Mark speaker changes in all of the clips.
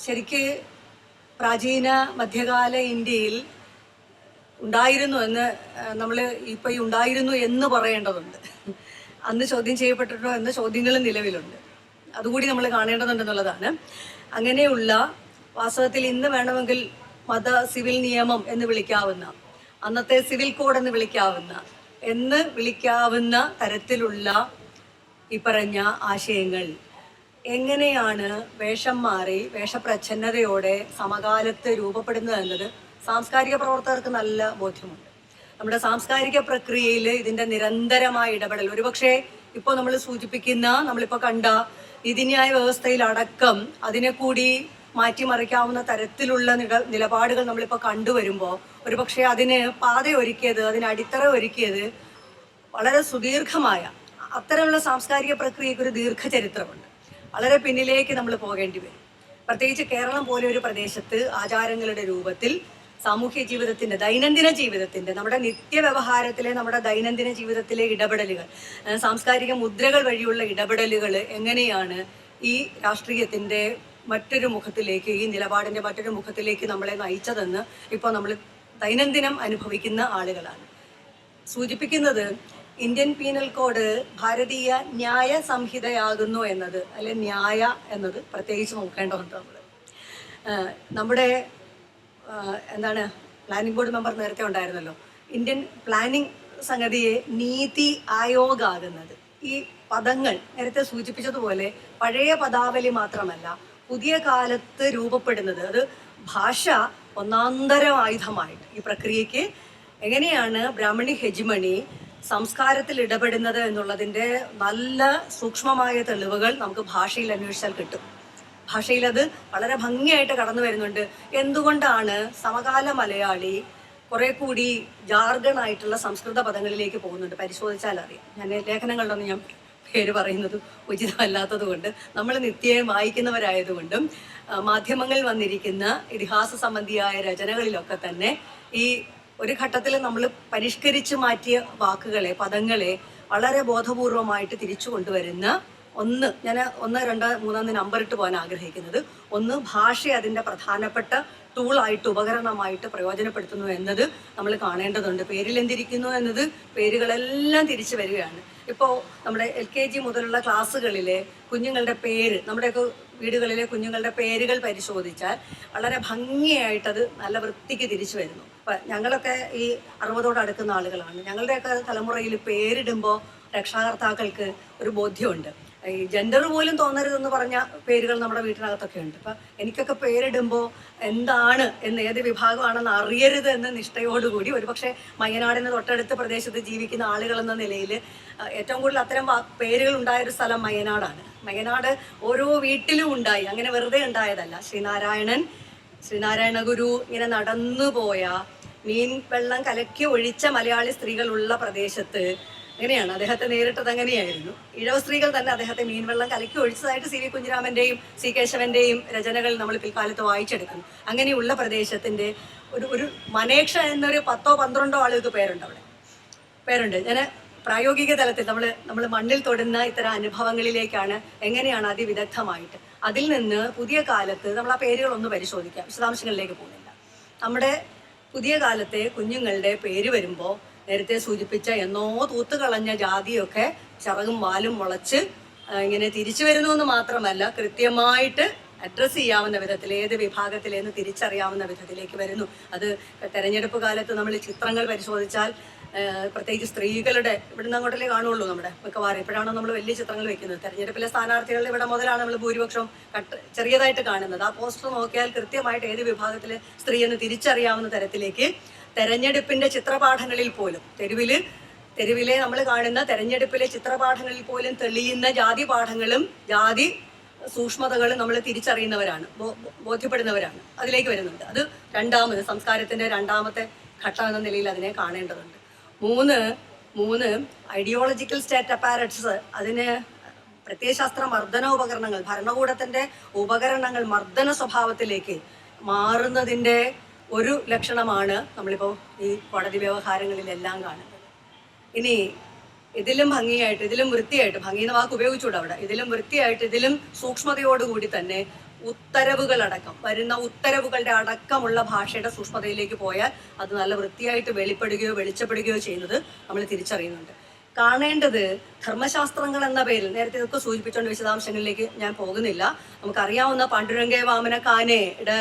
Speaker 1: ശരിക്ക് പ്രാചീന മധ്യകാല ഇന്ത്യയിൽ ഉണ്ടായിരുന്നു എന്ന് നമ്മൾ ഇപ്പോൾ ഈ ഉണ്ടായിരുന്നു എന്ന് പറയേണ്ടതുണ്ട്. അന്ന് ചോദ്യം ചെയ്യപ്പെട്ടിട്ടോ എന്ന ചോദ്യങ്ങളും നിലവിലുണ്ട്. അതുകൂടി നമ്മൾ കാണേണ്ടതുണ്ടെന്നുള്ളതാണ്. അങ്ങനെയുള്ള വാസ്തവത്തിൽ ഇന്ന് വേണമെങ്കിൽ സിവിൽ നിയമം എന്ന് വിളിക്കാവുന്ന, അന്നത്തെ സിവിൽ കോഡ് എന്ന് വിളിക്കാവുന്ന തരത്തിലുള്ള ഈ പറഞ്ഞ ആശയങ്ങൾ എങ്ങനെയാണ് വേഷം മാറി വേഷപ്രച്ഛന്നതയോടെ സമകാലത്ത് രൂപപ്പെടുന്നത് എന്നത് സാംസ്കാരിക പ്രവർത്തകർക്ക് നല്ല ബോധ്യമുണ്ട്. നമ്മുടെ സാംസ്കാരിക പ്രക്രിയയിൽ ഇതിൻ്റെ നിരന്തരമായ ഇടപെടൽ, ഒരുപക്ഷെ ഇപ്പോൾ നമ്മൾ സൂചിപ്പിക്കുന്ന, നമ്മളിപ്പോൾ കണ്ട നീതിന്യായ വ്യവസ്ഥയിലടക്കം അതിനെ കൂടി മാറ്റിമറിക്കാവുന്ന തരത്തിലുള്ള നിലപാടുകൾ നമ്മളിപ്പോൾ കണ്ടുവരുമ്പോൾ ഒരുപക്ഷെ അതിന് പാതയൊരുക്കിയത്, അതിന് അടിത്തറ ഒരുക്കിയത് വളരെ സുദീർഘമായ അത്തരമുള്ള സാംസ്കാരിക പ്രക്രിയയ്ക്ക് ഒരു ദീർഘചരിത്രമുണ്ട്. വളരെ പിന്നിലേക്ക് നമ്മൾ പോകേണ്ടി വരും. പ്രത്യേകിച്ച് കേരളം പോലെ ഒരു പ്രദേശത്ത് ആചാരങ്ങളുടെ രൂപത്തിൽ സാമൂഹ്യ ജീവിതത്തിൻ്റെ, ദൈനംദിന ജീവിതത്തിൻ്റെ, നമ്മുടെ നിത്യവ്യവഹാരത്തിലെ, നമ്മുടെ ദൈനംദിന ജീവിതത്തിലെ ഇടപെടലുകൾ, സാംസ്കാരിക മുദ്രകൾ വഴിയുള്ള ഇടപെടലുകൾ എങ്ങനെയാണ് ഈ രാഷ്ട്രീയത്തിൻ്റെ മറ്റൊരു മുഖത്തിലേക്ക്, ഈ നിലപാടിൻ്റെ മറ്റൊരു മുഖത്തിലേക്ക് നമ്മളെ നയിച്ചതെന്ന് ഇപ്പോൾ നമ്മൾ ദൈനംദിനം അനുഭവിക്കുന്ന ആളുകളാണ്. സൂചിപ്പിക്കുന്നത് ഇന്ത്യൻ പീനൽ കോഡ് ഭാരതീയ ന്യായ സംഹിതയാകുന്നു എന്നത്, അല്ലെ ന്യായ എന്നത് പ്രത്യേകിച്ച് നോക്കേണ്ടതുണ്ട്. നമ്മുടെ പ്ലാനിംഗ് ബോർഡ് മെമ്പർ നേരത്തെ ഉണ്ടായിരുന്നല്ലോ, ഇന്ത്യൻ പ്ലാനിംഗ് സംഗതിയെ നീതി ആയോഗ് ആകുന്നത്. ഈ പദങ്ങൾ നേരത്തെ സൂചിപ്പിച്ചതുപോലെ പഴയ പദാവലി മാത്രമല്ല, പുതിയ കാലത്ത് രൂപപ്പെടുന്നത്, അത് ഭാഷ ഒന്നാന്തരം ആയുധമായിട്ട് ഈ പ്രക്രിയയ്ക്ക് എങ്ങനെയാണ് ബ്രാഹ്മണി ഹെജിമണി സംസ്കാരത്തിൽ ഇടപെടുന്നത് എന്നുള്ളതിൻ്റെ നല്ല സൂക്ഷ്മമായ തെളിവുകൾ നമുക്ക് ഭാഷയിൽ അന്വേഷിച്ചാൽ കിട്ടും. ഭാഷയിൽ അത് വളരെ ഭംഗിയായിട്ട് കടന്നു വരുന്നുണ്ട്. എന്തുകൊണ്ടാണ് സമകാല മലയാളി കുറെ കൂടി ജാർഗണായിട്ടുള്ള സംസ്കൃത പദങ്ങളിലേക്ക് പോകുന്നുണ്ട്? പരിശോധിച്ചാൽ അറിയാം. ഞാൻ ലേഖനങ്ങളിലൊന്നും ഞാൻ പേര് പറയുന്നത് ഉചിതമല്ലാത്തത് കൊണ്ട്, നമ്മൾ നിത്യം വായിക്കുന്നവരായതുകൊണ്ടും മാധ്യമങ്ങളിൽ വന്നിരിക്കുന്ന ഇതിഹാസ സംബന്ധിയായ രചനകളിലൊക്കെ തന്നെ ഈ ഒരു ഘട്ടത്തിൽ നമ്മൾ പരിഷ്കരിച്ച് മാറ്റിയ വാക്കുകളെ, പദങ്ങളെ വളരെ ബോധപൂർവമായിട്ട് തിരിച്ചു കൊണ്ടുവരുന്ന ഞാൻ 1, 2, 3 നമ്പർ ഇട്ട് പോകാൻ ആഗ്രഹിക്കുന്നത്, ഒന്ന്, ഭാഷ അതിൻ്റെ പ്രധാനപ്പെട്ട ടൂളായിട്ട്, ഉപകരണമായിട്ട് പ്രയോജനപ്പെടുത്തുന്നു എന്നത് നമ്മൾ കാണേണ്ടതുണ്ട്. പേരിൽ എന്തിരിക്കുന്നു എന്നത്, പേരുകളെല്ലാം തിരിച്ചു വരികയാണ്. ഇപ്പോൾ നമ്മുടെ LKG മുതലുള്ള ക്ലാസ്സുകളിലെ കുഞ്ഞുങ്ങളുടെ പേര്, നമ്മുടെയൊക്കെ വീടുകളിലെ കുഞ്ഞുങ്ങളുടെ പേരുകൾ പരിശോധിച്ചാൽ വളരെ ഭംഗിയായിട്ടത് നല്ല വൃത്തിക്ക് തിരിച്ചു വരുന്നു. അപ്പം ഞങ്ങളൊക്കെ ഈ 60ഓട് അടുക്കുന്ന ആളുകളാണ്. ഞങ്ങളുടെയൊക്കെ തലമുറയിൽ പേരിടുമ്പോൾ രക്ഷാകർത്താക്കൾക്ക് ഒരു ബോധ്യമുണ്ട്. ഈ ജെൻഡർ പോലും തോന്നരുതെന്ന് പറഞ്ഞ പേരുകൾ നമ്മുടെ വീട്ടിനകത്തൊക്കെ ഉണ്ട്. അപ്പം എനിക്കൊക്കെ പേരിടുമ്പോൾ എന്താണ് എന്ന്, ഏത് വിഭാഗമാണെന്ന് അറിയരുത് എന്ന നിഷ്ഠയോടുകൂടി, ഒരുപക്ഷെ മയ്യനാടിന് തൊട്ടടുത്ത പ്രദേശത്ത് ജീവിക്കുന്ന ആളുകൾ എന്ന നിലയിൽ ഏറ്റവും കൂടുതൽ അത്തരം പേരുകൾ ഉണ്ടായൊരു സ്ഥലം മയ്യനാടാണ്. മയ്യനാട് ഓരോ വീട്ടിലും ഉണ്ടായി, അങ്ങനെ വെറുതെ ഉണ്ടായതല്ല. ശ്രീനാരായണ ഗുരു ഇങ്ങനെ നടന്നു പോയ, മീൻ വെള്ളം കലക്കി ഒഴിച്ച മലയാളി സ്ത്രീകളുള്ള പ്രദേശത്ത് അങ്ങനെയാണ് അദ്ദേഹത്തെ നേരിട്ടത്. അങ്ങനെയായിരുന്നു. ഇഴവ സ്ത്രീകൾ തന്നെ അദ്ദേഹത്തെ മീൻവെള്ളം കലക്കി ഒഴിച്ചതായിട്ട് CV കുഞ്ഞിരാമൻ്റെയും C കേശവൻ്റെയും രചനകൾ നമ്മൾ പിൽക്കാലത്ത് വായിച്ചെടുക്കുന്നു. അങ്ങനെയുള്ള പ്രദേശത്തിൻ്റെ ഒരു മനേക്ഷ എന്നൊരു 10ഓ 12ഓ ആളുകൾക്ക് പേരുണ്ട്. ഞാൻ പ്രായോഗിക തലത്തിൽ നമ്മൾ മണ്ണിൽ തൊടുന്ന ഇത്തരം അനുഭവങ്ങളിലേക്കാണ് എങ്ങനെയാണ് അതിവിദഗ്ധമായിട്ട്, അതിൽ നിന്ന് പുതിയ കാലത്ത് നമ്മൾ ആ പേരുകളൊന്ന് പരിശോധിക്കാം. വിശദാംശങ്ങളിലേക്ക് പോകുന്നില്ല. നമ്മുടെ പുതിയ കാലത്തെ കുഞ്ഞുങ്ങളുടെ പേര് വരുമ്പോൾ നേരത്തെ സൂചിപ്പിച്ച എന്നോ തൂത്തുകളഞ്ഞ ജാതിയൊക്കെ ചിറകും വാലും മുളച്ച് ഇങ്ങനെ തിരിച്ചു വരുന്നു എന്ന് മാത്രമല്ല, കൃത്യമായിട്ട് അഡ്രസ്സ് ചെയ്യാവുന്ന വിധത്തിൽ, ഏത് വിഭാഗത്തിലേന്ന് തിരിച്ചറിയാവുന്ന വിധത്തിലേക്ക് വരുന്നു. അത് തെരഞ്ഞെടുപ്പ് കാലത്ത് നമ്മൾ ചിത്രങ്ങൾ പരിശോധിച്ചാൽ, പ്രത്യേകിച്ച് സ്ത്രീകളുടെ ഇവിടുന്ന് അങ്ങോട്ടല്ലേ കാണുള്ളൂ നമ്മുടെ മിക്കവാറും. ഇപ്പോഴാണോ നമ്മൾ വലിയ ചിത്രങ്ങൾ വെക്കുന്നത്? തെരഞ്ഞെടുപ്പിലെ സ്ഥാനാർത്ഥികളുടെ ഇവിടെ മുതലാണ് നമ്മൾ ഭൂരിപക്ഷം ചെറിയതായിട്ട് കാണുന്നത്. ആ പോസ്റ്റർ നോക്കിയാൽ കൃത്യമായിട്ട് ഏത് വിഭാഗത്തിലെ സ്ത്രീ എന്ന് തിരിച്ചറിയാവുന്ന തരത്തിലേക്ക് തെരഞ്ഞെടുപ്പിന്റെ ചിത്രപാഠങ്ങളിൽ പോലും, തെരുവിലെ നമ്മൾ കാണുന്ന തെരഞ്ഞെടുപ്പിലെ ചിത്രപാഠങ്ങളിൽ പോലും തെളിയുന്ന ജാതി പാഠങ്ങളും ജാതി സൂക്ഷ്മതകളും നമ്മൾ തിരിച്ചറിയുന്നവരാണ്, ബോധ്യപ്പെടുന്നവരാണ്. അതിലേക്ക് വരുന്നുണ്ട്. അത് സംസ്കാരത്തിന്റെ രണ്ടാമത്തെ ഘട്ടം എന്ന നിലയിൽ അതിനെ കാണേണ്ടതുണ്ട്. 3 ഐഡിയോളജിക്കൽ സ്റ്റേറ്റ് അപ്പാരറ്റ്സ്, അതിന് പ്രത്യയശാസ്ത്ര മർദ്ദന ഉപകരണങ്ങൾ, ഭരണകൂടത്തിന്റെ ഉപകരണങ്ങൾ മർദ്ദന സ്വഭാവത്തിലേക്ക് മാറുന്നതിൻ്റെ ഒരു ലക്ഷണമാണ് നമ്മളിപ്പോൾ ഈ കോടതി വ്യവഹാരങ്ങളിലെല്ലാം കാണുന്നത്. ഇനി ഇതിലും ഭംഗിയായിട്ട്, ഇതിലും വൃത്തിയായിട്ട്, ഭംഗി എന്ന വാക്ക് ഉപയോഗിച്ചുകൂടെ അവിടെ, ഇതിലും വൃത്തിയായിട്ട്, ഇതിലും സൂക്ഷ്മതയോടുകൂടി തന്നെ ഉത്തരവുകളടക്കം വരുന്ന ഉത്തരവുകളുടെ അടക്കമുള്ള ഭാഷയുടെ സൂക്ഷ്മതയിലേക്ക് പോയാൽ അത് നല്ല വൃത്തിയായിട്ട് വെളിപ്പെടുകയോ വെളിച്ചപ്പെടുകയോ ചെയ്യുന്നത് നമ്മൾ തിരിച്ചറിയുന്നുണ്ട്. കാണേണ്ടത് ധർമ്മശാസ്ത്രങ്ങൾ എന്ന പേരിൽ നേരത്തെ ഇതൊക്കെ സൂചിപ്പിച്ചുകൊണ്ട് വിശദാംശങ്ങളിലേക്ക് ഞാൻ പോകുന്നില്ല. നമുക്കറിയാവുന്ന പാണ്ഡുരംഗ വാമന കാനെയുടെ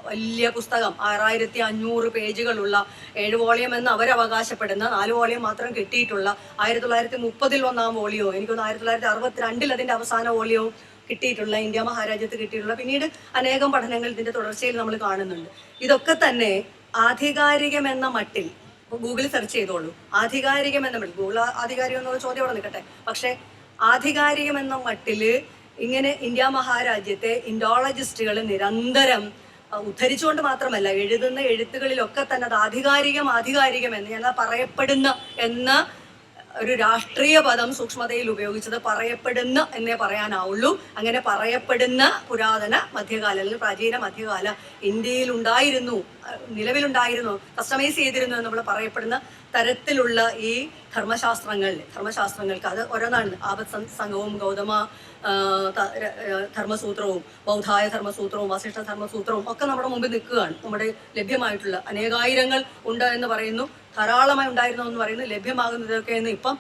Speaker 1: വലിയ പുസ്തകം 6500 പേജുകളുള്ള 7 വോളിയം എന്ന് അവരവകാശപ്പെടുന്ന 4 വോളിയം മാത്രം കിട്ടിയിട്ടുള്ള 1930 1 വോളിയോ എനിക്കൊന്ന് 1962 അതിന്റെ അവസാന വോളിയോ കിട്ടിയിട്ടുള്ള ഇന്ത്യ മഹാരാജ്യത്ത് കിട്ടിയിട്ടുള്ള പിന്നീട് അനേകം പഠനങ്ങൾ ഇതിന്റെ തുടർച്ചയിൽ നമ്മൾ കാണുന്നുണ്ട്. ഇതൊക്കെ തന്നെ ആധികാരികം എന്ന മട്ടിൽ ഗൂഗിളിൽ സെർച്ച് ചെയ്തോളൂ. ആധികാരികം എന്ന മട്ടിൽ ഗൂഗിൾ ആധികാരികം എന്നുള്ള ചോദ്യം അവിടെ നിൽക്കട്ടെ. പക്ഷെ ആധികാരികം എന്ന മട്ടില് ഇങ്ങനെ ഇന്ത്യ മഹാരാജ്യത്തെ ഇൻഡോളജിസ്റ്റുകൾ നിരന്തരം ഉദ്ധരിച്ചുകൊണ്ട് മാത്രമല്ല എഴുതുന്ന എഴുത്തുകളിലൊക്കെ തന്നെ അത് ആധികാരികം എന്ന് ഞാൻ പറയപ്പെടുന്ന എന്ന ഒരു രാഷ്ട്രീയ പദം സൂക്ഷ്മതയിൽ ഉപയോഗിച്ചത് പറയപ്പെടുന്ന എന്നേ പറയാനാവുള്ളൂ. അങ്ങനെ പറയപ്പെടുന്ന പുരാതന മധ്യകാല അല്ലെങ്കിൽ പ്രാചീന മധ്യകാല ഇന്ത്യയിൽ ഉണ്ടായിരുന്നു, നിലവിലുണ്ടായിരുന്നു, കസ്റ്റമൈസ് ചെയ്തിരുന്നു എന്ന് നമ്മൾ പറയപ്പെടുന്ന തരത്തിലുള്ള ഈ ധർമ്മശാസ്ത്രങ്ങൾക്ക് അത് ഓരോന്നാണ്. ആപത് സംഘവും ഗൗതമ ധർമ്മസൂത്രവും ബൗദ്ധായ ധർമ്മസൂത്രവും വസിഷ്ഠ ധർമ്മസൂത്രവും ഒക്കെ നമ്മുടെ മുമ്പിൽ നിൽക്കുകയാണ്. നമ്മുടെ ലഭ്യമായിട്ടുള്ള അനേകായിരങ്ങൾ ഉണ്ട് എന്ന് പറയുന്നു, ധാരാളമായി ഉണ്ടായിരുന്നു എന്ന് പറയുന്നു. ലഭ്യമാകുന്നതൊക്കെ എന്ന് ഇപ്പം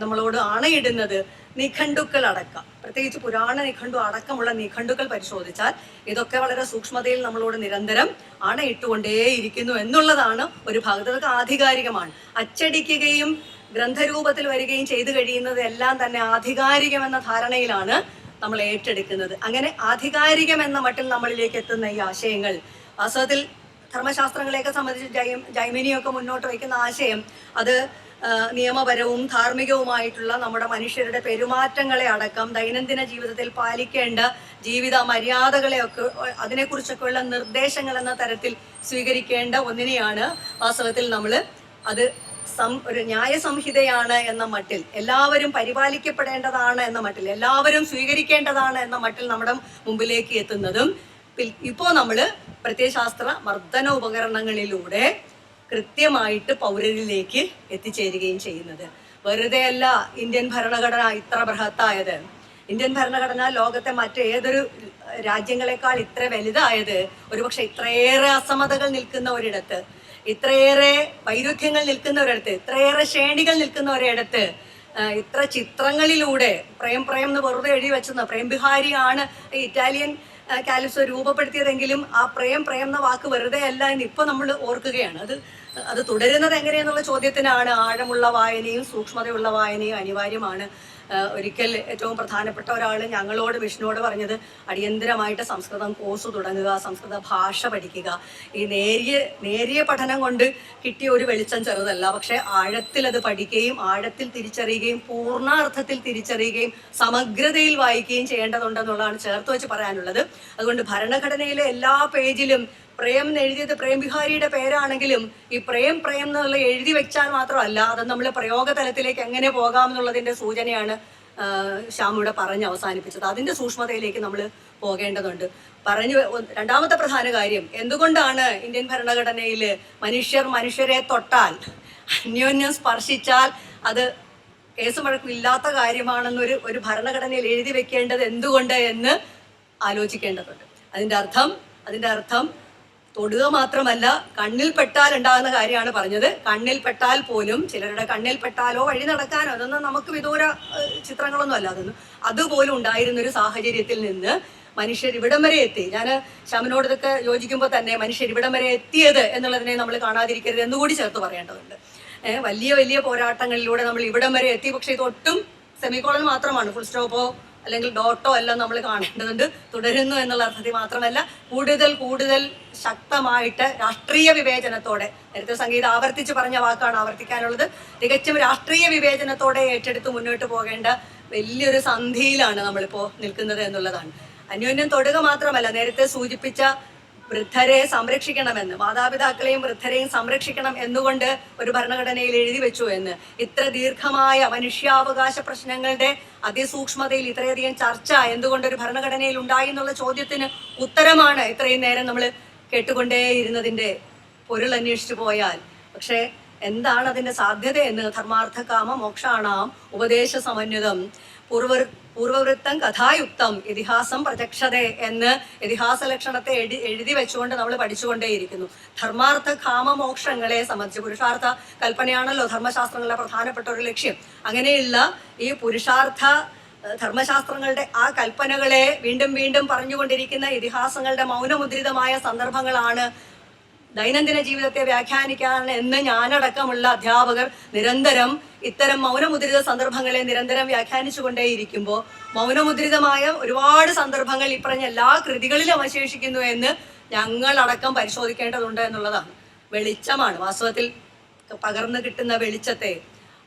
Speaker 1: നമ്മളോട് ആണയിടുന്നത് നിഘണ്ടുക്കൾ അടക്കം, പ്രത്യേകിച്ച് പുരാണ നിഘണ്ടു അടക്കമുള്ള നിഘണ്ടുക്കൾ പരിശോധിച്ചാൽ ഇതൊക്കെ വളരെ സൂക്ഷ്മതയിൽ നമ്മളോട് നിരന്തരം ആണയിട്ടുകൊണ്ടേയിരിക്കുന്നു എന്നുള്ളതാണ് ഒരു ഭാഗത്ത്. അതൊക്കെ ആധികാരികമാണ്. അച്ചടിക്കുകയും ഗ്രന്ഥരൂപത്തിൽ വരികയും ചെയ്തു കഴിയുന്നത് എല്ലാം തന്നെ ആധികാരികം എന്ന ധാരണയിലാണ് നമ്മൾ ഏറ്റെടുക്കുന്നത്. അങ്ങനെ ആധികാരികം എന്ന മട്ടിൽ നമ്മളിലേക്ക് എത്തുന്ന ഈ ആശയങ്ങൾ വാസ്തവത്തിൽ ധർമ്മശാസ്ത്രങ്ങളെയൊക്കെ സംബന്ധിച്ച് ജൈമിനിയൊക്കെ മുന്നോട്ട് വയ്ക്കുന്ന ആശയം അത് നിയമപരവും ധാർമ്മികവുമായിട്ടുള്ള നമ്മുടെ മനുഷ്യരുടെ പെരുമാറ്റങ്ങളെ അടക്കം ദൈനംദിന ജീവിതത്തിൽ പാലിക്കേണ്ട ജീവിത മര്യാദകളെയൊക്കെ അതിനെക്കുറിച്ചൊക്കെയുള്ള നിർദ്ദേശങ്ങൾ എന്ന തരത്തിൽ സ്വീകരിക്കേണ്ട ഒന്നിനെയാണ് വാസ്തവത്തിൽ നമ്മൾ അത് ഒരു ന്യായ സംഹിതയാണ് എന്ന മട്ടിൽ, എല്ലാവരും പരിപാലിക്കപ്പെടേണ്ടതാണ് എന്ന മട്ടിൽ, എല്ലാവരും സ്വീകരിക്കേണ്ടതാണ് എന്ന മട്ടിൽ നമ്മുടെ മുമ്പിലേക്ക് എത്തുന്നതും ഇപ്പോൾ നമ്മൾ പ്രത്യയശാസ്ത്ര മർദ്ദന ഉപകരണങ്ങളിലൂടെ കൃത്യമായിട്ട് പൗരരിലേക്ക് എത്തിച്ചേരുകയും ചെയ്യുന്നത്. വെറുതെയല്ല ഇന്ത്യൻ ഭരണഘടന ഇത്ര ബൃഹത്തായത്. ഇന്ത്യൻ ഭരണഘടന ലോകത്തെ മറ്റേതൊരു രാജ്യങ്ങളെക്കാൾ ഇത്ര വലുതായത് ഒരുപക്ഷെ ഇത്രയേറെ അസമതകൾ നിൽക്കുന്ന ഒരിടത്ത്, ഇത്രയേറെ വൈരുദ്ധ്യങ്ങൾ നിൽക്കുന്ന ഒരിടത്ത്, ഇത്രയേറെ ശ്രേണികൾ നിൽക്കുന്ന ഒരിടത്ത്, ഇത്ര ചിത്രങ്ങളിലൂടെ പ്രേം എന്ന് വെറുതെ എഴുതി വെച്ചെന്ന് പ്രേം ബിഹാരിയാണ് ഇറ്റാലിയൻ കാലിപ്സോ രൂപപ്പെടുത്തിയതെങ്കിലും ആ പ്രേം എന്ന വാക്ക് വെറുതെ അല്ല എന്ന് ഇപ്പൊ നമ്മൾ ഓർക്കുകയാണ്. അത് തുടരുന്നത് എങ്ങനെയെന്നുള്ള ചോദ്യത്തിനാണ് ആഴമുള്ള വായനയും സൂക്ഷ്മതയുള്ള വായനയും അനിവാര്യമാണ്. ഒരിക്കൽ ഏറ്റവും പ്രധാനപ്പെട്ട ഒരാൾ ഞങ്ങളോട് വിഷ്ണുവോട് പറഞ്ഞത് അടിയന്തരമായിട്ട് സംസ്കൃതം കോഴ്സ് തുടങ്ങുക, സംസ്കൃത ഭാഷ പഠിക്കുക. ഈ നേരിയ പഠനം കൊണ്ട് കിട്ടിയ ഒരു വെളിച്ചം ചെറുതല്ല, പക്ഷെ ആഴത്തിൽ അത് പഠിക്കുകയും ആഴത്തിൽ തിരിച്ചറിയുകയും പൂർണ്ണാർത്ഥത്തിൽ തിരിച്ചറിയുകയും സമഗ്രതയിൽ വായിക്കുകയും ചെയ്യേണ്ടതുണ്ടെന്നുള്ളതാണ് ചേർത്ത് വെച്ച് പറയാനുള്ളത്. അതുകൊണ്ട് ഭരണഘടനയിലെ എല്ലാ പേജിലും പ്രേം എഴുതിയത് പ്രേം ബിഹാരിയുടെ പേരാണെങ്കിലും ഈ പ്രേം എന്നുള്ള എഴുതി വെച്ചാൽ മാത്രമല്ല, അത് നമ്മൾ പ്രയോഗതലത്തിലേക്ക് എങ്ങനെ പോകാം എന്നുള്ളതിന്റെ സൂചനയാണ് ശ്യാമിവിടെ പറഞ്ഞ് അവസാനിപ്പിച്ചത്. അതിന്റെ സൂക്ഷ്മതയിലേക്ക് നമ്മൾ പോകേണ്ടതുണ്ട്. രണ്ടാമത്തെ പ്രധാന കാര്യം, എന്തുകൊണ്ടാണ് ഇന്ത്യൻ ഭരണഘടനയിൽ മനുഷ്യരെ തൊട്ടാൽ അന്യോന്യം സ്പർശിച്ചാൽ അത് കേസ് വഴക്കില്ലാത്ത കാര്യമാണെന്നൊരു ഒരു ഭരണഘടനയിൽ എഴുതി വെക്കേണ്ടത് എന്തുകൊണ്ട് എന്ന് ആലോചിക്കേണ്ടതുണ്ട്. അതിന്റെ അർത്ഥം തൊടുക മാത്രമല്ല, കണ്ണിൽ പെട്ടാൽ ഉണ്ടാകുന്ന കാര്യമാണ് പറഞ്ഞത്. കണ്ണിൽ പെട്ടാൽ പോലും, ചിലരുടെ കണ്ണിൽ പെട്ടാലോ വഴി നടക്കാനോ, അതൊന്നും നമുക്ക് വിദൂര ചിത്രങ്ങളൊന്നും അല്ല, അതുപോലും ഉണ്ടായിരുന്ന ഒരു സാഹചര്യത്തിൽ നിന്ന് മനുഷ്യർ ഇവിടം വരെ എത്തി. ഞാൻ ശ്യാമിനോട് ഇതൊക്കെ യോജിക്കുമ്പോൾ തന്നെ മനുഷ്യർ ഇവിടം വരെ എത്തിയത് എന്നുള്ളതിനെ നമ്മൾ കാണാതിരിക്കരുത് എന്നുകൂടി ചേർത്ത് പറയേണ്ടതുണ്ട്. വലിയ പോരാട്ടങ്ങളിലൂടെ നമ്മൾ ഇവിടം വരെ എത്തി. പക്ഷെ ഇതൊട്ടും സെമിക്കോളൻ മാത്രമാണ്, ഫുൾ സ്റ്റോപ്പോ അല്ലെങ്കിൽ ഡോട്ടോ എല്ലാം നമ്മൾ കാണേണ്ടതുണ്ട്. തുടരുന്നു എന്നുള്ള അർത്ഥത്തിൽ മാത്രമല്ല, കൂടുതൽ ശക്തമായിട്ട് രാഷ്ട്രീയ വിവേചനത്തോടെ, നേരത്തെ സംഗീത ആവർത്തിച്ച് പറഞ്ഞ വാക്കാണ് ആവർത്തിക്കാനുള്ളത്, തികച്ചും രാഷ്ട്രീയ വിവേചനത്തോടെ ഏറ്റെടുത്ത് മുന്നോട്ട് പോകേണ്ട വലിയൊരു സന്ധിയിലാണ് നമ്മളിപ്പോൾ നിൽക്കുന്നത് എന്നുള്ളതാണ്. അന്യോന്യം തൊടുക മാത്രമല്ല, നേരത്തെ സൂചിപ്പിച്ച വൃദ്ധരെ സംരക്ഷിക്കണമെന്ന്, മാതാപിതാക്കളെയും വൃദ്ധരെയും സംരക്ഷിക്കണം എന്നുകൊണ്ട് ഒരു ഭരണഘടനയിൽ എഴുതി വെച്ചു എന്ന്, ഇത്ര ദീർഘമായ മനുഷ്യാവകാശ പ്രശ്നങ്ങളുടെ അതിസൂക്ഷ്മതയിൽ ഇത്രയധികം ചർച്ച എന്തുകൊണ്ട് ഒരു ഭരണഘടനയിൽ ഉണ്ടായി എന്നുള്ള ചോദ്യത്തിന് ഉത്തരമാണ് ഇത്രയും നേരം നമ്മൾ കേട്ടുകൊണ്ടേയിരുന്നതിന്റെ പൊരുൾ അന്വേഷിച്ചു പോയാൽ. പക്ഷെ എന്താണ് അതിന്റെ സാധ്യത എന്ന്, ധർമാർത്ഥ കാമ മോക്ഷാണാം ഉപദേശ സമന്വിതം പൂർവവൃത്തം കഥായുക്തം ഇതിഹാസം പ്രത്യക്ഷതേ എന്ന് ഇതിഹാസ ലക്ഷണത്തെ എഴുതി വെച്ചുകൊണ്ട് നമ്മൾ പഠിച്ചുകൊണ്ടേയിരിക്കുന്നു. ധർമാർത്ഥ കാമ മോക്ഷങ്ങളെ സംബന്ധിച്ച് പുരുഷാർത്ഥ കൽപ്പനയാണല്ലോ ധർമ്മശാസ്ത്രങ്ങളുടെ പ്രധാനപ്പെട്ട ഒരു ലക്ഷ്യം. അങ്ങനെയുള്ള ഈ പുരുഷാർത്ഥ ധർമ്മശാസ്ത്രങ്ങളുടെ ആ കൽപ്പനകളെ വീണ്ടും വീണ്ടും പറഞ്ഞുകൊണ്ടിരിക്കുന്ന ഇതിഹാസങ്ങളുടെ മൗനമുദ്രിതമായ സന്ദർഭങ്ങളാണ് ദൈനംദിന ജീവിതത്തെ വ്യാഖ്യാനിക്കാൻ എന്ന് ഞാനടക്കമുള്ള അധ്യാപകർ നിരന്തരം ഇത്തരം മൗനമുദ്രിത സന്ദർഭങ്ങളെ നിരന്തരം വ്യാഖ്യാനിച്ചുകൊണ്ടേയിരിക്കുമ്പോൾ മൗനമുദ്രിതമായ ഒരുപാട് സന്ദർഭങ്ങൾ ഇപ്പറഞ്ഞ എല്ലാ കൃതികളിലും അവശേഷിക്കുന്നു എന്ന് ഞങ്ങളടക്കം പരിശോധിക്കേണ്ടതുണ്ട് എന്നുള്ളതാണ്. വെളിച്ചമാണ് വാസ്തവത്തിൽ പകർന്നു കിട്ടുന്ന വെളിച്ചത്തെ,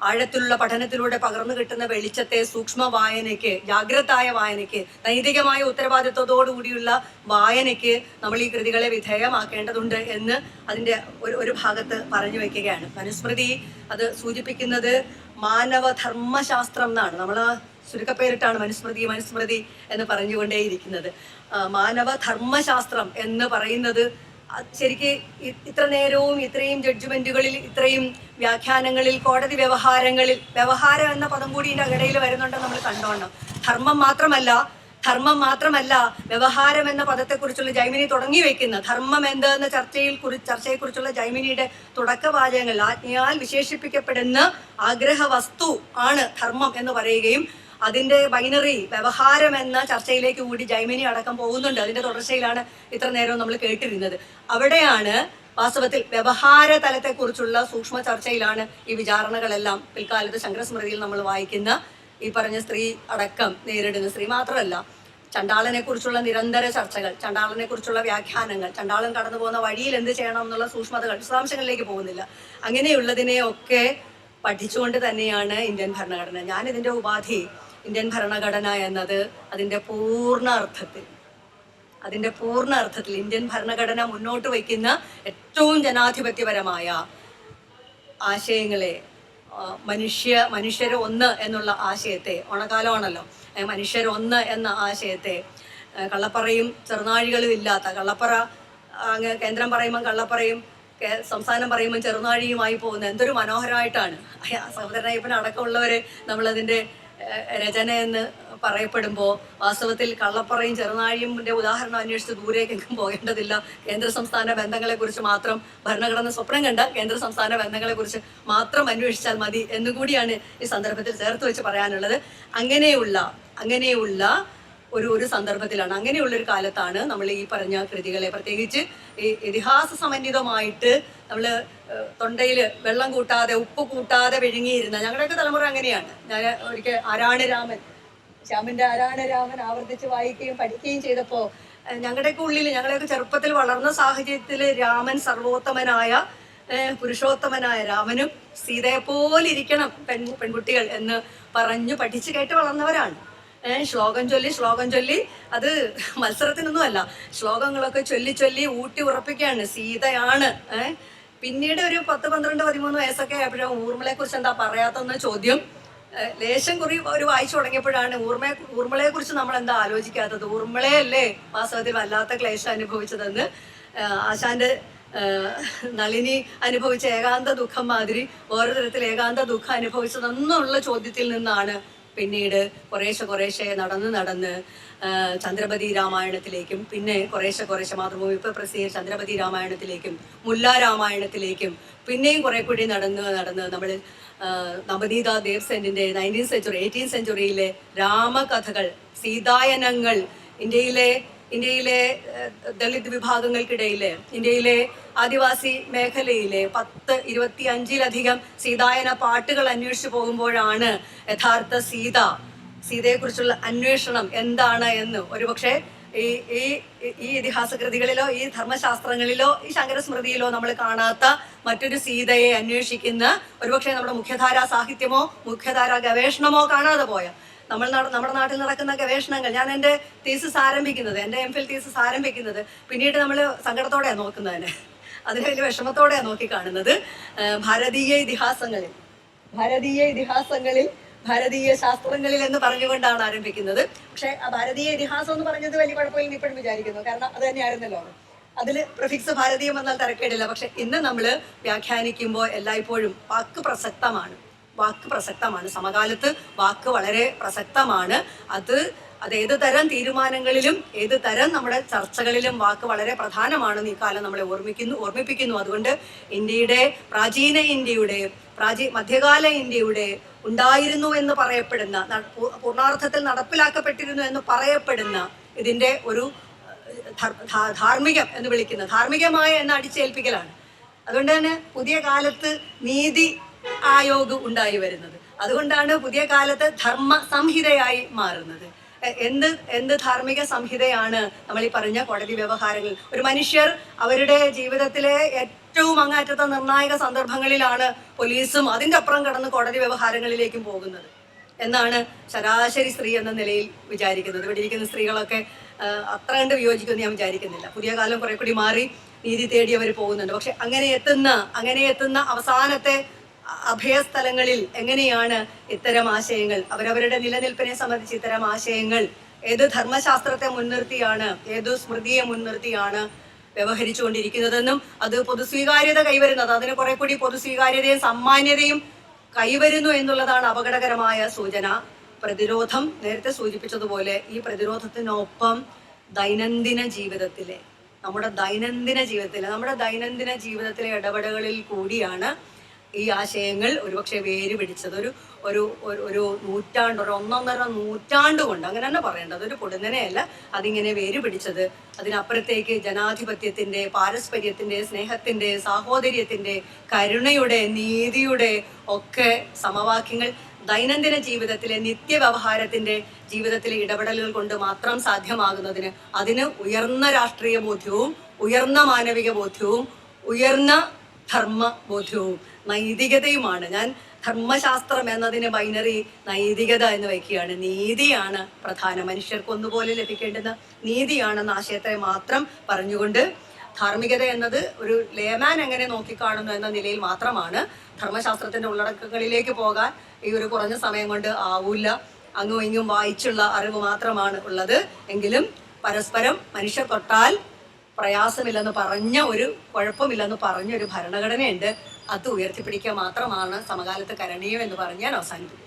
Speaker 1: ആഴത്തിലുള്ള പഠനത്തിലൂടെ പകർന്നു കിട്ടുന്ന വെളിച്ചത്തെ സൂക്ഷ്മ വായനയ്ക്ക്, ജാഗ്രതായ വായനയ്ക്ക്, നൈതികമായ ഉത്തരവാദിത്വത്തോടുകൂടിയുള്ള വായനയ്ക്ക് നമ്മൾ ഈ കൃതികളെ വിധേയമാക്കേണ്ടതുണ്ട് എന്ന് അതിൻ്റെ ഒരു ഭാഗത്ത് പറഞ്ഞു വയ്ക്കുകയാണ്. മനുസ്മൃതി അത് സൂചിപ്പിക്കുന്നത് മാനവധർമ്മശാസ്ത്രം എന്നാണ്. നമ്മൾ ചുരുക്കപ്പേരിട്ടാണ് മനുസ്മൃതി എന്ന് പറഞ്ഞുകൊണ്ടേയിരിക്കുന്നത്. മാനവധർമ്മശാസ്ത്രം എന്ന് പറയുന്നത് ശരിക്ക് ഇത്ര നേരവും ഇത്രയും ജഡ്ജ്മെന്റുകളിൽ, ഇത്രയും വ്യാഖ്യാനങ്ങളിൽ, കോടതി വ്യവഹാരങ്ങളിൽ, വ്യവഹാരം എന്ന പദം കൂടി ഇതിൻ്റെ ഇടയിൽ വരുന്നുണ്ട് നമ്മൾ കണ്ടോണം. ധർമ്മം മാത്രമല്ല വ്യവഹാരം എന്ന പദത്തെക്കുറിച്ചുള്ള ജൈമിനി തുടങ്ങി വയ്ക്കുന്ന ധർമ്മം എന്തെന്ന ചർച്ചയെക്കുറിച്ചുള്ള ജൈമിനിയുടെ തുടക്കവാചകങ്ങൾ ആജ്ഞയാൽ വിശേഷിപ്പിക്കപ്പെടുന്ന ആഗ്രഹ വസ്തു ആണ് ധർമ്മം എന്ന് പറയുകയും അതിൻ്റെ ബൈനറി വ്യവഹാരം എന്ന ചർച്ചയിലേക്ക് കൂടി ജൈമിനി അടക്കം പോകുന്നുണ്ട്. അതിൻ്റെ തുടർച്ചയിലാണ് ഇത്ര നേരം നമ്മൾ കേട്ടിരുന്നത്. അവിടെയാണ് വാസ്തവത്തിൽ വ്യവഹാര തലത്തെക്കുറിച്ചുള്ള സൂക്ഷ്മ ചർച്ചയിലാണ് ഈ വിചാരണകളെല്ലാം പിൽക്കാലത്ത് ശങ്കരസ്മൃതിയിൽ നമ്മൾ വായിക്കുന്ന ഈ പറഞ്ഞ സ്ത്രീ അടക്കം നേരിടുന്ന, സ്ത്രീ മാത്രമല്ല, ചണ്ടാളനെ കുറിച്ചുള്ള നിരന്തര ചർച്ചകൾ, ചണ്ടാളനെ കുറിച്ചുള്ള വ്യാഖ്യാനങ്ങൾ, ചണ്ടാളൻ കടന്നു പോകുന്ന വഴിയിൽ എന്ത് ചെയ്യണം എന്നുള്ള സൂക്ഷ്മതകൾ, വിശദാംശങ്ങളിലേക്ക് പോകുന്നില്ല. അങ്ങനെയുള്ളതിനെയൊക്കെ പഠിച്ചുകൊണ്ട് തന്നെയാണ് ഇന്ത്യൻ ഭരണഘടന. ഞാനിതിൻ്റെ ഉപാധി ഇന്ത്യൻ ഭരണഘടന എന്നത് അതിൻ്റെ പൂർണ്ണ അർത്ഥത്തിൽ ഇന്ത്യൻ ഭരണഘടന മുന്നോട്ട് വയ്ക്കുന്ന ഏറ്റവും ജനാധിപത്യപരമായ ആശയങ്ങളെ, മനുഷ്യർ ഒന്ന് എന്നുള്ള ആശയത്തെ, ഓണക്കാലമാണല്ലോ, മനുഷ്യരൊന്ന് എന്ന ആശയത്തെ, കള്ളപ്പറയും ചെറുനാഴികളും ഇല്ലാത്ത, കള്ളപ്പറ കേന്ദ്രം പറയുമ്പം കള്ളപ്പറയും സംസ്ഥാനം പറയുമ്പോൾ ചെറുനാഴിയുമായി പോകുന്ന എന്തൊരു മനോഹരമായിട്ടാണ് സഹോദരൻ അയ്യപ്പൻ അടക്കമുള്ളവരെ നമ്മളതിൻ്റെ രചന എന്ന് പറയപ്പെടുമ്പോൾ വാസ്തവത്തിൽ കള്ളപ്പറയും ചെറുനാഴിയുടെ ഉദാഹരണം അന്വേഷിച്ച് ദൂരേക്കെങ്കിലും പോകേണ്ടതില്ല. കേന്ദ്ര സംസ്ഥാന ബന്ധങ്ങളെക്കുറിച്ച് മാത്രം ഭരണഘടന സ്വപ്നം കണ്ട കേന്ദ്ര സംസ്ഥാന ബന്ധങ്ങളെക്കുറിച്ച് മാത്രം അന്വേഷിച്ചാൽ മതി എന്നുകൂടിയാണ് ഈ സന്ദർഭത്തിൽ ചേർത്ത് വെച്ച് പറയാനുള്ളത്. അങ്ങനെയുള്ള ഒരു സന്ദർഭത്തിലാണ്, അങ്ങനെയുള്ളൊരു കാലത്താണ് നമ്മൾ ഈ പറഞ്ഞ കൃതികളെ, പ്രത്യേകിച്ച് ഈ ഇതിഹാസ സമന്വിതമായിട്ട് നമ്മൾ തൊണ്ടയിൽ വെള്ളം കൂട്ടാതെ, ഉപ്പ് കൂട്ടാതെ വിഴുങ്ങിയിരുന്ന ഞങ്ങളുടെയൊക്കെ തലമുറ അങ്ങനെയാണ്. ഞാൻ ഒരിക്കൽ ശ്യാമിൻ്റെ ആരാണ് രാമൻ ആവർത്തിച്ച് വായിക്കുകയും പഠിക്കുകയും ചെയ്തപ്പോൾ ഞങ്ങളുടെയൊക്കെ ഉള്ളിൽ, ഞങ്ങളുടെയൊക്കെ ചെറുപ്പത്തിൽ വളർന്ന സാഹചര്യത്തിൽ രാമൻ സർവോത്തമനായ പുരുഷോത്തമനായ രാമനും സീതയെപ്പോലിരിക്കണം പെൺകുട്ടികൾ എന്ന് പറഞ്ഞു പഠിച്ചു കേട്ട് വളർന്നവരാണ്. ശ്ലോകം ചൊല്ലി അത് മത്സരത്തിനൊന്നുമല്ല, ശ്ലോകങ്ങളൊക്കെ ചൊല്ലി ഊട്ടി ഉറപ്പിക്കുകയാണ് സീതയാണ്. പിന്നീട് ഒരു 10, 12, 13 വയസ്സൊക്കെ ആയപ്പോഴും ഊർമിളയെ കുറിച്ച് എന്താ പറയാത്തെന്ന ചോദ്യം ലേശം കുറി ഒരു വായിച്ചു തുടങ്ങിയപ്പോഴാണ് ഊർമിളയെ കുറിച്ച് നമ്മൾ എന്താ ആലോചിക്കാത്തത്, ഊർമിളയല്ലേ വാസ്തവത്തിൽ വല്ലാത്ത ക്ലേശം അനുഭവിച്ചതെന്ന്, ആശാന്റെ നളിനി അനുഭവിച്ച ഏകാന്ത ദുഃഖം മാതിരി ഓരോ തരത്തിൽ ഏകാന്ത ദുഃഖം അനുഭവിച്ചതെന്നുള്ള ചോദ്യത്തിൽ നിന്നാണ് പിന്നീട് കുറേശ്ശെ നടന്ന് ചന്ദ്രപതി രാമായണത്തിലേക്കും, പിന്നെ കുറേശ്ശെ മാതൃഭൂമി ഇപ്പൊ പ്രസിദ്ധീകരിച്ച ചന്ദ്രപതി രാമായണത്തിലേക്കും, മുല്ല രാമായണത്തിലേക്കും, പിന്നെയും കുറെ കൂടി നടന്ന് നമ്മൾ Navaneetha Dev സെന്നിന്റെ 19th century 18th centuryയിലെ രാമകഥകൾ, സീതായനങ്ങൾ, ഇന്ത്യയിലെ ദളിത് വിഭാഗങ്ങൾക്കിടയിലെ, ഇന്ത്യയിലെ ആദിവാസി മേഖലയിലെ 10, 25-ലധികം സീതായന പാട്ടുകൾ അന്വേഷിച്ചു പോകുമ്പോഴാണ് യഥാർത്ഥ സീതയെക്കുറിച്ചുള്ള അന്വേഷണം എന്താണ് എന്ന് ഒരുപക്ഷെ ഈ ഇതിഹാസ കൃതികളിലോ ഈ ധർമ്മശാസ്ത്രങ്ങളിലോ ഈ ശങ്കരസ്മൃതിയിലോ നമ്മൾ കാണാത്ത മറ്റൊരു സീതയെ അന്വേഷിക്കുന്ന, ഒരുപക്ഷെ നമ്മുടെ മുഖ്യധാരാ സാഹിത്യമോ മുഖ്യധാരാ ഗവേഷണമോ കാണാതെ പോയ നമ്മുടെ നാട്ടിൽ നടക്കുന്ന ഗവേഷണങ്ങൾ, ഞാൻ എൻ്റെ തീസിസ് ആരംഭിക്കുന്നത്, എൻ്റെ MPhil തീസിസ് ആരംഭിക്കുന്നത് പിന്നീട് നമ്മൾ സങ്കടത്തോടെയാണ് നോക്കുന്നതിന്, അതിന് വലിയ വിഷമത്തോടെയാണ് നോക്കിക്കാണുന്നത്. ഭാരതീയ ഇതിഹാസങ്ങളിൽ ഭാരതീയ ശാസ്ത്രങ്ങളിൽ എന്ന് പറഞ്ഞുകൊണ്ടാണ് ആരംഭിക്കുന്നത്. പക്ഷെ ആ ഭാരതീയ ഇതിഹാസം എന്ന് പറഞ്ഞത് വലിയ കുഴപ്പമില്ലെന്ന് ഇപ്പോഴും വിചാരിക്കുന്നു. കാരണം അത് തന്നെയായിരുന്നല്ലോ, അതിൽ പ്രിഫിക്സ് ഭാരതീയം എന്നാൽ തരക്കേടില്ല. പക്ഷെ ഇന്ന് നമ്മൾ വ്യാഖ്യാനിക്കുമ്പോൾ എല്ലായ്പ്പോഴും വാക്ക് പ്രസക്തമാണ്. വാക്ക് പ്രസക്തമാണ്. സമകാലത്ത് വാക്ക് വളരെ പ്രസക്തമാണ്. അത് ഏത് തരം തീരുമാനങ്ങളിലും ഏത് തരം നമ്മുടെ ചർച്ചകളിലും വാക്ക് വളരെ പ്രധാനമാണെന്ന് ഈ കാലം നമ്മളെ ഓർമ്മിപ്പിക്കുന്നു. അതുകൊണ്ട് പ്രാചീന ഇന്ത്യയുടെ മധ്യകാല ഇന്ത്യയുടെ ഉണ്ടായിരുന്നു എന്ന് പറയപ്പെടുന്ന, പൂർണ്ണാർത്ഥത്തിൽ നടപ്പിലാക്കപ്പെട്ടിരുന്നു എന്ന് പറയപ്പെടുന്ന ഇതിന്റെ ഒരു ധാർമ്മികം എന്ന് വിളിക്കുന്ന ധാർമ്മികമായ എന്ന അടിച്ചേൽപ്പിക്കലാണ്. അതുകൊണ്ട് തന്നെ പുതിയ കാലത്ത് നീതി ആയോഗ് ഉണ്ടായി വരുന്നത്. അതുകൊണ്ടാണ് പുതിയ കാലത്ത് ധർമ്മ സംഹിതയായി മാറുന്നത്. എന്ത് ധാർമ്മിക സംഹിതയാണ് നമ്മൾ ഈ പറഞ്ഞ കോടതി വ്യവഹാരങ്ങൾ? ഒരു മനുഷ്യർ അവരുടെ ജീവിതത്തിലെ ഏറ്റവും അങ്ങേറ്റത്തെ നിർണായക സന്ദർഭങ്ങളിലാണ് പോലീസും അതിൻ്റെ അപ്പുറം കടന്ന് കോടതി വ്യവഹാരങ്ങളിലേക്കും പോകുന്നത് എന്നാണ് ശരാശരി സ്ത്രീ എന്ന നിലയിൽ വിചാരിക്കുന്നത്. ഇവിടെ ഇരിക്കുന്ന സ്ത്രീകളൊക്കെ അത്ര കണ്ട് വിയോജിക്കുമെന്ന് ഞാൻ വിചാരിക്കുന്നില്ല. പുതിയ കാലം കുറെ കൂടി മാറി നീതി തേടി അവർ പോകുന്നുണ്ട്. പക്ഷെ അങ്ങനെ എത്തുന്ന അവസാനത്തെ അഭയസ്ഥലങ്ങളിൽ എങ്ങനെയാണ് ഇത്തരം ആശയങ്ങൾ, അവരവരുടെ നിലനിൽപ്പിനെ സംബന്ധിച്ച് ഇത്തരം ആശയങ്ങൾ ഏത് ധർമ്മശാസ്ത്രത്തെ മുൻനിർത്തിയാണ്, ഏത് സ്മൃതിയെ മുൻനിർത്തിയാണ് വ്യവഹരിച്ചുകൊണ്ടിരിക്കുന്നതെന്നും അത് പൊതുസ്വീകാര്യത കൈവരുന്നത്, അതിന് കുറെ കൂടി പൊതുസ്വീകാര്യതയും സാമാന്യതയും കൈവരുന്നു എന്നുള്ളതാണ് അപകടകരമായ സൂചന. പ്രതിരോധം നേരത്തെ സൂചിപ്പിച്ചതുപോലെ ഈ പ്രതിരോധത്തിനൊപ്പം നമ്മുടെ ദൈനംദിന ജീവിതത്തിലെ ഇടപെടലുകളിൽ കൂടിയാണ് ഈ ആശയങ്ങൾ ഒരുപക്ഷെ വേര് പിടിച്ചത്. ഒരു നൂറ്റാണ്ട്, ഒരു 1.5 നൂറ്റാണ്ട് കൊണ്ട്, അങ്ങനെ തന്നെ പറയേണ്ടത്, ഒരു പൊടുന്നനെയല്ല, അതിങ്ങനെ വേര് പിടിച്ചത്. അതിനപ്പുറത്തേക്ക് ജനാധിപത്യത്തിന്റെ, പാരസ്പര്യത്തിന്റെ, സ്നേഹത്തിന്റെ, സാഹോദര്യത്തിന്റെ, കരുണയുടെ, നീതിയുടെ ഒക്കെ സമവാക്യങ്ങൾ ദൈനംദിന ജീവിതത്തിലെ നിത്യവ്യവഹാരത്തിന്റെ ജീവിതത്തിലെ ഇടപെടലുകൾ കൊണ്ട് മാത്രം സാധ്യമാകുന്നതിന് അതിന് ഉയർന്ന രാഷ്ട്രീയ ബോധ്യവും ഉയർന്ന മാനവിക ബോധ്യവും ഉയർന്ന ധർമ്മ ബോധ്യവും നൈതികതയുമാണ്. ഞാൻ ധർമ്മശാസ്ത്രം എന്നതിന് ബൈനറി നൈതികത എന്ന് വയ്ക്കുകയാണ്. നീതിയാണ് പ്രധാനം, മനുഷ്യർക്ക് ഒന്നുപോലെ ലഭിക്കേണ്ടുന്ന നീതിയാണെന്ന ആശയത്തെ മാത്രം പറഞ്ഞുകൊണ്ട് ധാർമ്മികത എന്നത് ഒരു ലേമാൻ എങ്ങനെ നോക്കിക്കാണുന്നു എന്ന നിലയിൽ മാത്രമാണ്. ധർമ്മശാസ്ത്രത്തിന്റെ ഉള്ളടക്കങ്ങളിലേക്ക് പോകാൻ ഈ ഒരു കുറഞ്ഞ സമയം കൊണ്ട് ആവൂല. അങ്ങും ഇങ്ങും വായിച്ചുള്ള അറിവ് മാത്രമാണ് ഉള്ളത്. എങ്കിലും പരസ്പരം മനുഷ്യർ തൊട്ടാൽ പ്രയാസമില്ലെന്ന് കുഴപ്പമില്ലെന്ന് പറഞ്ഞ ഒരു ഭരണഘടനയുണ്ട്. അത് ഉയർത്തിപ്പിടിക്കുക മാത്രമാണ് സമകാലത്ത് കരണീയം എന്ന് പറഞ്ഞ് ഞാൻ അവസാനിപ്പിക്കും.